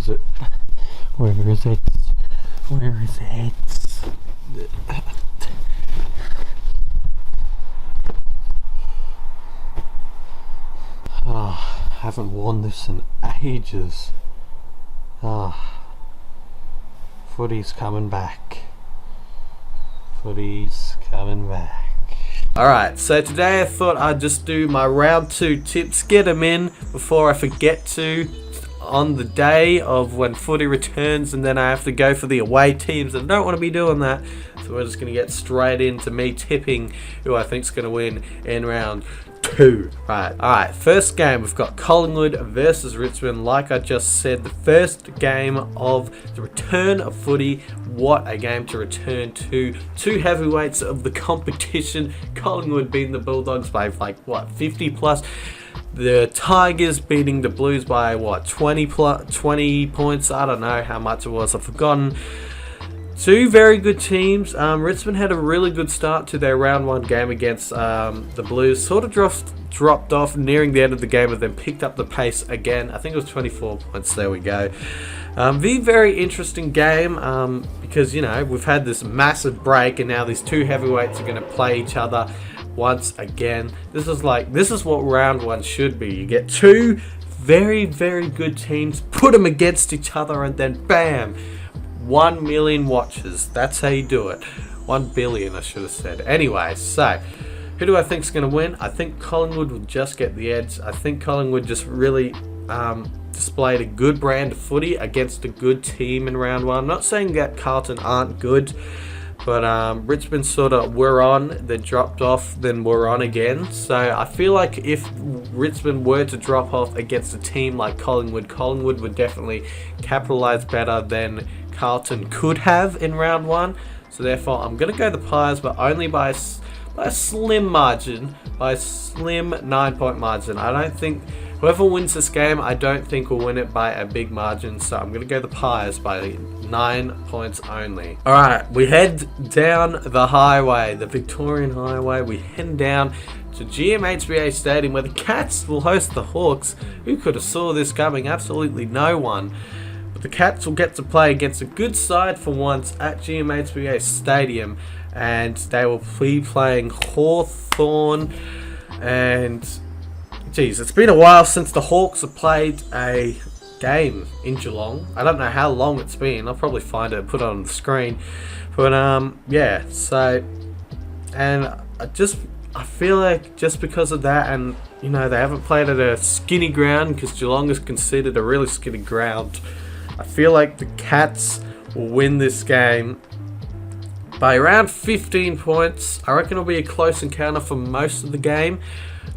is it? Where is it? Where is it? Oh, I haven't worn this in ages. Footy's coming back. Footy's coming back. Alright, so today I thought I'd just do my round 2 tips, get them in before I forget to on the day of when footy returns, and then I have to go for the away teams, and I don't want to be doing that. So we're just going to get straight into me tipping who I think's going to win in round 2. Alright, first game we've got Collingwood versus Richmond. Like I just said, the first game of the return of footy. What a game to return to. Two heavyweights of the competition. Collingwood beating the Bulldogs by 50 plus. The Tigers beating the Blues by 20 points. I don't know how much it was, I've forgotten. Two very good teams. Richmond had a really good start to their round 1 game against the Blues. Sort of dropped off nearing the end of the game, but then picked up the pace again. I think it was 24 points. There we go. Very interesting game because, you know, we've had this massive break, and now these two heavyweights are going to play each other once again. This is what round 1 should be. You get two very, very good teams, put them against each other, and then bam, 1 million watches. That's how you do it. 1 billion, I should have said. Anyway, so who do I think is going to win? I think Collingwood will just get the edge. I think Collingwood just really displayed a good brand of footy against a good team in round 1. I'm not saying that Carlton aren't good, but Richmond sort of were on, then dropped off, then were on again. So I feel like if Richmond were to drop off against a team like Collingwood, Collingwood would definitely capitalise better than Carlton could have in round 1. So therefore I'm going to go the Pies, but only by a slim margin, by a slim 9-point margin. I don't think whoever wins this game, I don't think will win it by a big margin. So I'm going to go the Pies by 9 points only. Alright, we head down the highway, the Victorian Highway. We head down to GMHBA Stadium, where the Cats will host the Hawks. Who could have saw this coming? Absolutely no one. But the Cats will get to play against a good side for once at GMHBA Stadium, and they will be playing Hawthorn. And geez, it's been a while since the Hawks have played a game in Geelong. I don't know how long it's been. I'll probably find it and put it on the screen. But yeah, so, and I feel like just because of that, and you know, they haven't played at a skinny ground, because Geelong is considered a really skinny ground. I feel like the Cats will win this game by around 15 points. I reckon it'll be a close encounter for most of the game.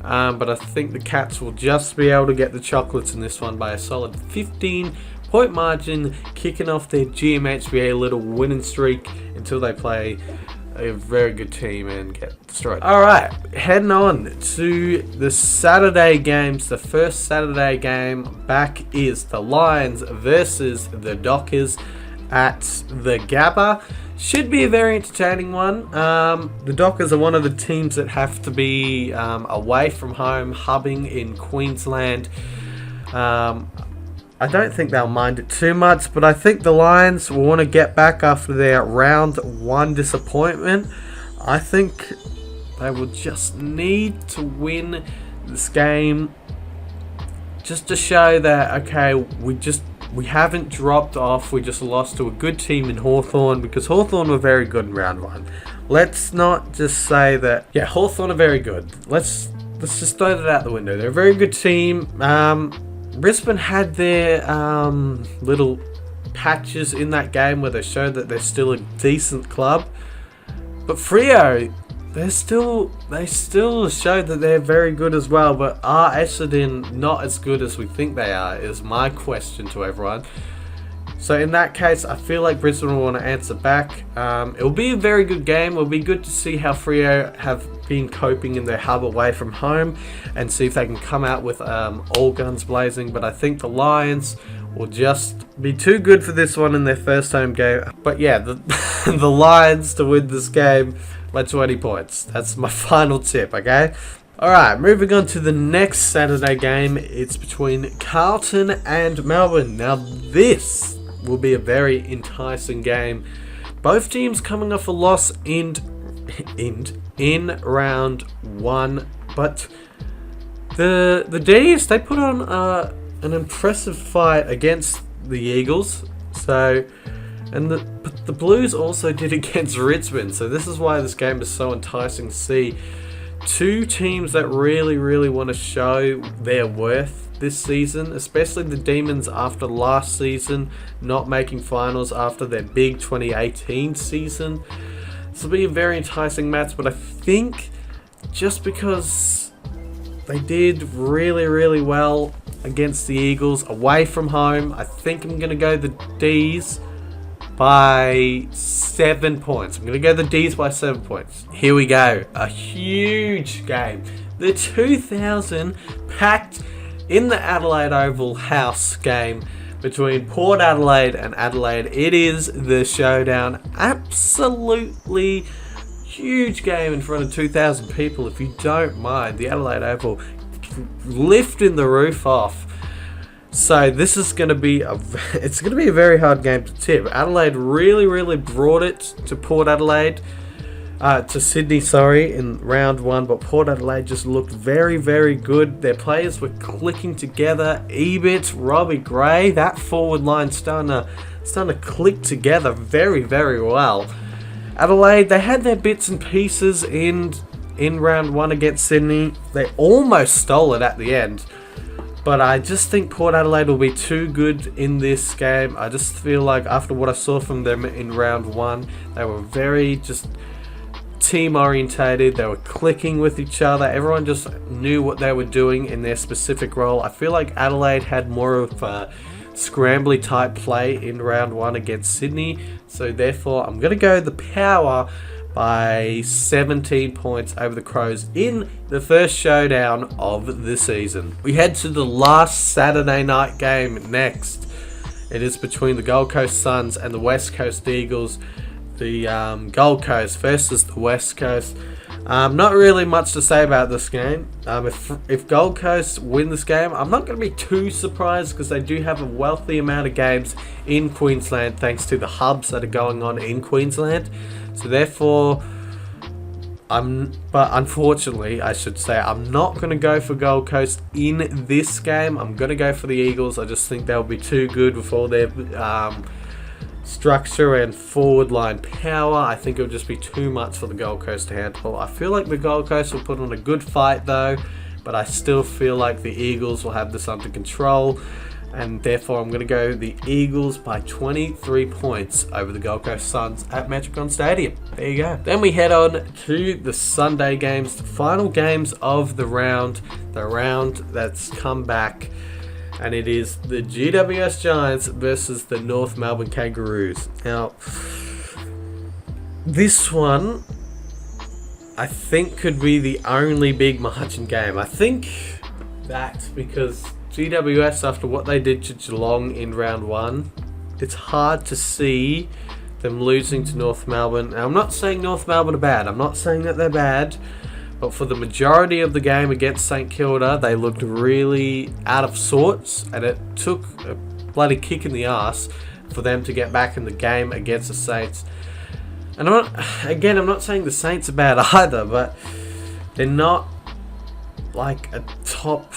But I think the Cats will just be able to get the chocolates in this one by a solid 15-point margin, kicking off their GMHBA little winning streak until they play a very good team and get destroyed. Alright, heading on to the Saturday games. The first Saturday game back is the Lions versus the Dockers at the Gabba. Should be a very entertaining one. The Dockers are one of the teams that have to be away from home, hubbing in Queensland. I don't think they'll mind it too much, but I think the Lions will want to get back after their round 1 disappointment. I think they will just need to win this game just to show that, okay, we haven't dropped off. We just lost to a good team in Hawthorn, because Hawthorn were very good in round 1. Let's not just say that, yeah, Hawthorn are very good. Let's just throw that out the window. They're a very good team. Richmond had their little patches in that game where they showed that they're still a decent club. But Freo, they still show that they're very good as well, but are Essendon not as good as we think they are, is my question to everyone. So in that case, I feel like Brisbane will want to answer back. It'll be a very good game. It'll be good to see how Freo have been coping in their hub away from home, and see if they can come out with all guns blazing. But I think the Lions will just be too good for this one in their first home game. But yeah, the Lions to win this game by 20 points. That's my final tip, okay? Alright, moving on to the next Saturday game. It's between Carlton and Melbourne. Now this will be a very enticing game. Both teams coming off a loss in round 1, but the D's, they put on an impressive fight against the Eagles. So, and the Blues also did against Richmond. So this is why this game is so enticing to see. Two teams that really want to show their worth this season, especially the Demons after last season not making finals after their big 2018 season. This will be a very enticing match, but I think just because they did really well against the Eagles away from home, I think I'm going to go the D's by 7 points. I'm going to go the D's by 7 points. Here we go. A huge game. The 2000 packed in the Adelaide Oval House game between Port Adelaide and Adelaide. It is the showdown. Absolutely huge game in front of 2,000 people. If you don't mind, the Adelaide Oval lifting the roof off. So this is going to be a very hard game to tip. Adelaide really brought it to Port Adelaide, to Sydney, in round 1, but Port Adelaide just looked very good. Their players were clicking together. Ebert, Robbie Gray, that forward line starting to click together very well. Adelaide, they had their bits and pieces in round 1 against Sydney. They almost stole it at the end. But I just think Port Adelaide will be too good in this game. I just feel like after what I saw from them in round 1, they were very just team orientated. They were clicking with each other. Everyone just knew what they were doing in their specific role. I feel like Adelaide had more of a scrambly type play in round 1 against Sydney. So therefore, I'm going to go the Power by 17 points over the Crows in the first showdown of the season. We head to the last Saturday night game next. It is between the Gold Coast Suns and the West Coast Eagles. The Gold Coast versus the West Coast. Not really much to say about this game. If Gold Coast win this game, I'm not going to be too surprised because they do have a wealthy amount of games in Queensland thanks to the hubs that are going on in Queensland. So therefore, but unfortunately, I should say, I'm not going to go for Gold Coast in this game. I'm going to go for the Eagles. I just think they'll be too good with all their structure and forward line power. I think it'll just be too much for the Gold Coast to handle. I feel like the Gold Coast will put on a good fight though, but I still feel like the Eagles will have this under control. And therefore, I'm going to go the Eagles by 23 points over the Gold Coast Suns at Metricon Stadium. There you go. Then we head on to the Sunday games, the final games of the round that's come back. And it is the GWS Giants versus the North Melbourne Kangaroos. Now, this one, I think, could be the only big margin game. I think that because GWS, after what they did to Geelong in round 1, it's hard to see them losing to North Melbourne. Now, I'm not saying North Melbourne are bad. I'm not saying that they're bad. But for the majority of the game against St Kilda, they looked really out of sorts. And it took a bloody kick in the arse for them to get back in the game against the Saints. And I'm not saying the Saints are bad either, but they're not like a top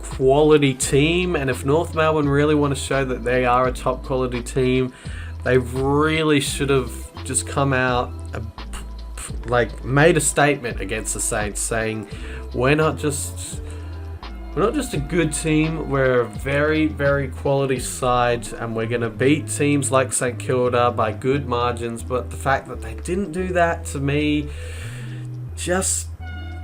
quality team. And if North Melbourne really want to show that they are a top quality team, they really should have just come out, made a statement against the Saints saying we're not just a good team, we're a very quality side and we're going to beat teams like St Kilda by good margins. But the fact that they didn't do that, to me, just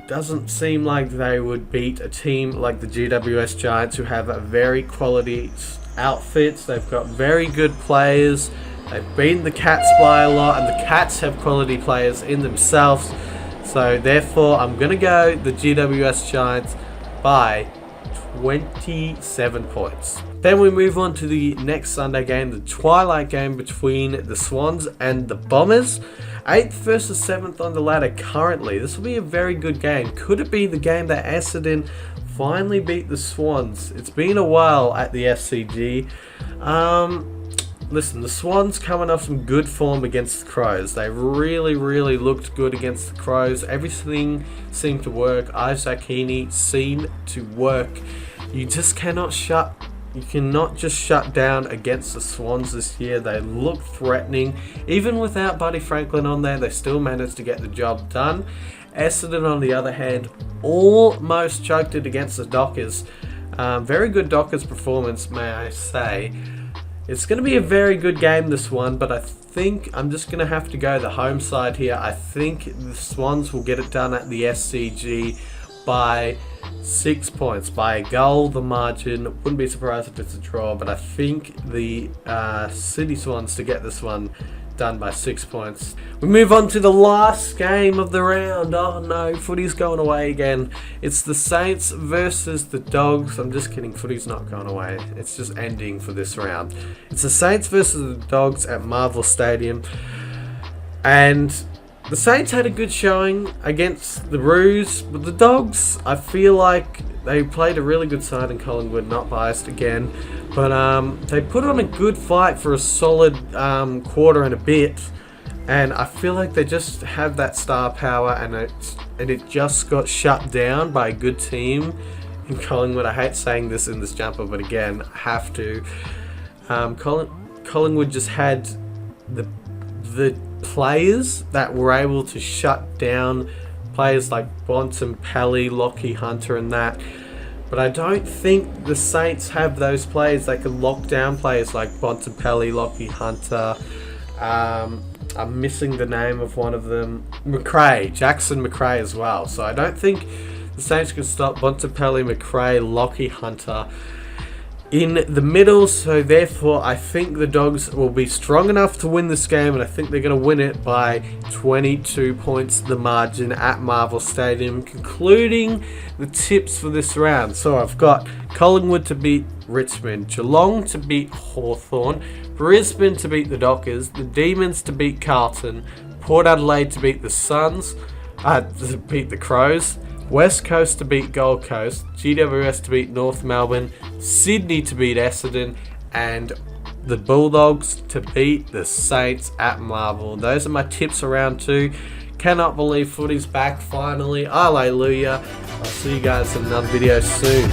doesn't seem like they would beat a team like the GWS Giants, who have a very quality outfits. They've got very good players. They've beaten the Cats by a lot, and the Cats have quality players in themselves. So therefore, I'm going to go the GWS Giants by 27 points. Then we move on to the next Sunday game, the twilight game between the Swans and the Bombers. 8th versus 7th on the ladder currently. This will be a very good game. Could it be the game that Essendon finally beat the Swans? It's been a while at the SCG. Listen, the Swans coming off some good form against the Crows. They really looked good against the Crows. Everything seemed to work. Isaac Heaney seemed to work. You cannot just shut down against the Swans this year. They look threatening. Even without Buddy Franklin on there, they still managed to get the job done. Essendon, on the other hand, almost choked it against the Dockers. Very good Dockers performance, may I say. It's going to be a very good game, this one, but I think I'm just going to have to go the home side here. I think the Swans will get it done at the SCG by 6 points, by a goal, the margin. Wouldn't be surprised if it's a draw, but I think the City Swans to get this one done by 6 points. We move on to the last game of the round. Oh no, footy's going away again. It's the Saints versus the Dogs. I'm just kidding, footy's not going away. It's just ending for this round. It's the Saints versus the Dogs at Marvel Stadium. And the Saints had a good showing against the Roos, but the Dogs, I feel like they played a really good side in Collingwood, not biased again, but they put on a good fight for a solid quarter and a bit, and I feel like they just have that star power, and it just got shut down by a good team in Collingwood. I hate saying this in this jumper, but again, I have to. Collingwood just had the players that were able to shut down players like Bontempelli, Lockie Hunter and that. But I don't think the Saints have those players that can lock down players like Bontempelli, Lockie Hunter. I'm missing the name of one of them. Jackson McRae as well. So I don't think the Saints can stop Bontempelli, McRae, Lockie Hunter in the middle, so therefore I think the Dogs will be strong enough to win this game, and I think they're going to win it by 22 points the margin at Marvel Stadium. Concluding the tips for this round, so I've got Collingwood to beat Richmond, Geelong to beat Hawthorn, Brisbane to beat the Dockers, the Demons to beat Carlton, Port Adelaide to beat the Suns, to beat the Crows, West Coast to beat Gold Coast, GWS to beat North Melbourne, Sydney to beat Essendon, and the Bulldogs to beat the Saints at Marvel. Those are my tips for round 2. Cannot believe footy's back finally. Hallelujah. I'll see you guys in another video soon.